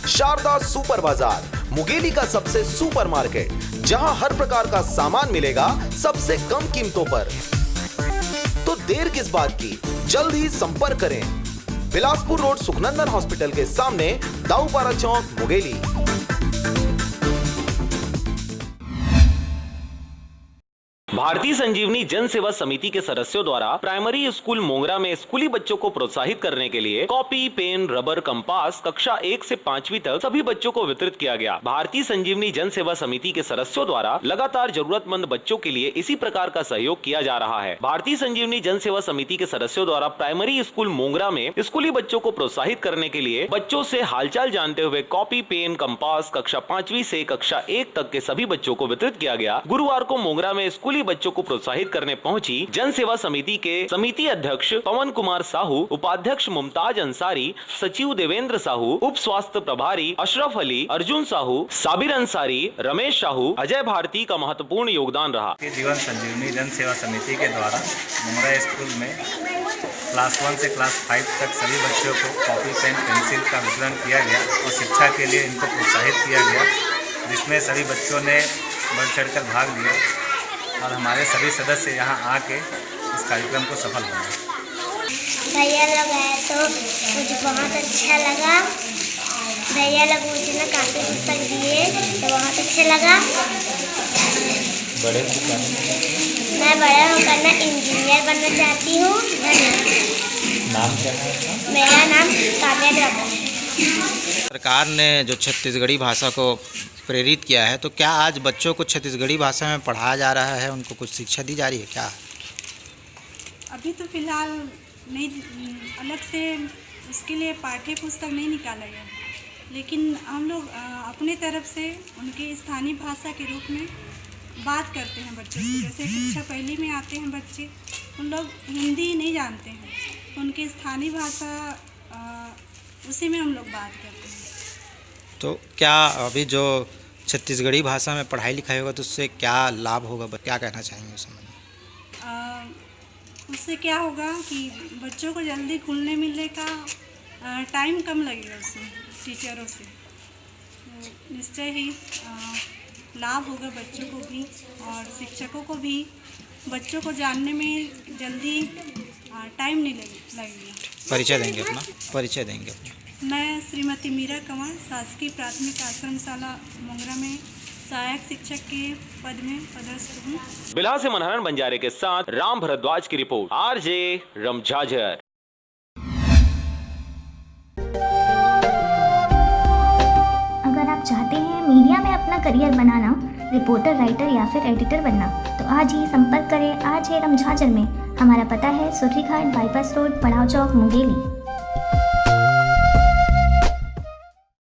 Sharda super बाजार, मुंगेली का सबसे सुपर मार्केट, जहां हर प्रकार का सामान मिलेगा सबसे कम कीमतों पर। तो देर किस बात की, जल्द ही संपर्क करें। बिलासपुर रोड सुखनंदन हॉस्पिटल के सामने, दाऊपारा चौक, मुंगेली। भारतीय संजीवनी जन सेवा समिति के सदस्यों द्वारा प्राइमरी स्कूल मोंगरा में स्कूली बच्चों को प्रोत्साहित करने के लिए कॉपी, पेन, रबर, कंपास कक्षा 1 से 5वीं तक सभी बच्चों को वितरित किया गया। भारतीय संजीवनी जन सेवा समिति के सदस्यों द्वारा लगातार जरूरतमंद बच्चों के लिए इसी प्रकार का सहयोग किया जा रहा है। भारतीय संजीवनी जन सेवा समिति के सदस्यों द्वारा प्राइमरी स्कूल मोंगरा में स्कूली बच्चों को प्रोत्साहित करने के लिए बच्चों से हालचाल जानते हुए कॉपी, पेन, कंपास कक्षा 5वीं से कक्षा 1 तक के सभी बच्चों को वितरित किया गया। गुरुवार को मोंगरा में स्कूली बच्चों को प्रोत्साहित करने पहुंची जन सेवा समिति के समिति अध्यक्ष पवन कुमार साहू, उपाध्यक्ष मुमताज अंसारी, सचिव देवेंद्र साहू, उप स्वास्थ्य प्रभारी अशरफ अली, अर्जुन साहू, साबिर अंसारी, रमेश साहू, अजय भारती का महत्वपूर्ण योगदान रहा। जीवन संजीवनी जन सेवा समिति के द्वारा मोंगरा स्कूल में क्लास 1 से क्लास 5 तक सभी बच्चों को कॉपी, पेन, पेंसिल का वितरण किया गया और शिक्षा के लिए इनको प्रोत्साहित किया गया, जिसमें सभी बच्चों ने बढ़ चढ़कर भाग लिया और हमारे सभी सदस्य यहाँ आके इस कार्यक्रम को सफल बनाए। भैया लोग आए तो मुझे बहुत अच्छा लगा। भैया लोग मुझे ना काफ़ी पुस्तक दिए तो बहुत अच्छा लगा। मैं बड़ा होकर ना इंजीनियर बनना चाहती हूँ। नाम क्या है? मेरा नाम काव्या द्रविड़ है। सरकार ने जो छत्तीसगढ़ी भाषा को प्रेरित किया है, तो क्या आज बच्चों को छत्तीसगढ़ी भाषा में पढ़ाया जा रहा है, उनको कुछ शिक्षा दी जा रही है क्या? अभी तो फिलहाल नहीं, अलग से उसके लिए पाठ्य पुस्तक नहीं निकाला गया, लेकिन हम लोग अपने तरफ से उनके स्थानीय भाषा के रूप में बात करते हैं बच्चों से। जैसे कक्षा पहली में आते हैं बच्चे, उन लोग हिंदी नहीं जानते हैं, उनकी स्थानीय भाषा उसी में हम लोग बात करते हैं। तो क्या अभी जो छत्तीसगढ़ी भाषा में पढ़ाई लिखाई होगा तो उससे क्या लाभ होगा, क्या कहना चाहेंगे उस समय? उससे क्या होगा कि बच्चों को जल्दी घुलने मिलने का टाइम कम लगेगा उसमें टीचरों से, तो निश्चय ही लाभ होगा बच्चों को भी और शिक्षकों को भी। बच्चों को जानने में जल्दी टाइम नहीं लगेगा। परिचय देंगे अपना, परिचय देंगे अपना। मैं श्रीमती मीरा कंवर, शासकीय प्राथमिक आश्रमशाला मोंगरा में सहायक शिक्षक के पद में पदस्थ हूँ। बिलास से मनहरन बंजारे के साथ राम भरद्वाज की रिपोर्ट, आरजे रमझाझर। अगर आप चाहते हैं मीडिया में अपना करियर बनाना, रिपोर्टर, राइटर या फिर एडिटर बनना, तो आज ही संपर्क करें आरजे रमझाझर में। हमारा पता है सुर्रीघाट बाईपास रोड, पड़ाव चौक, मुंगेली।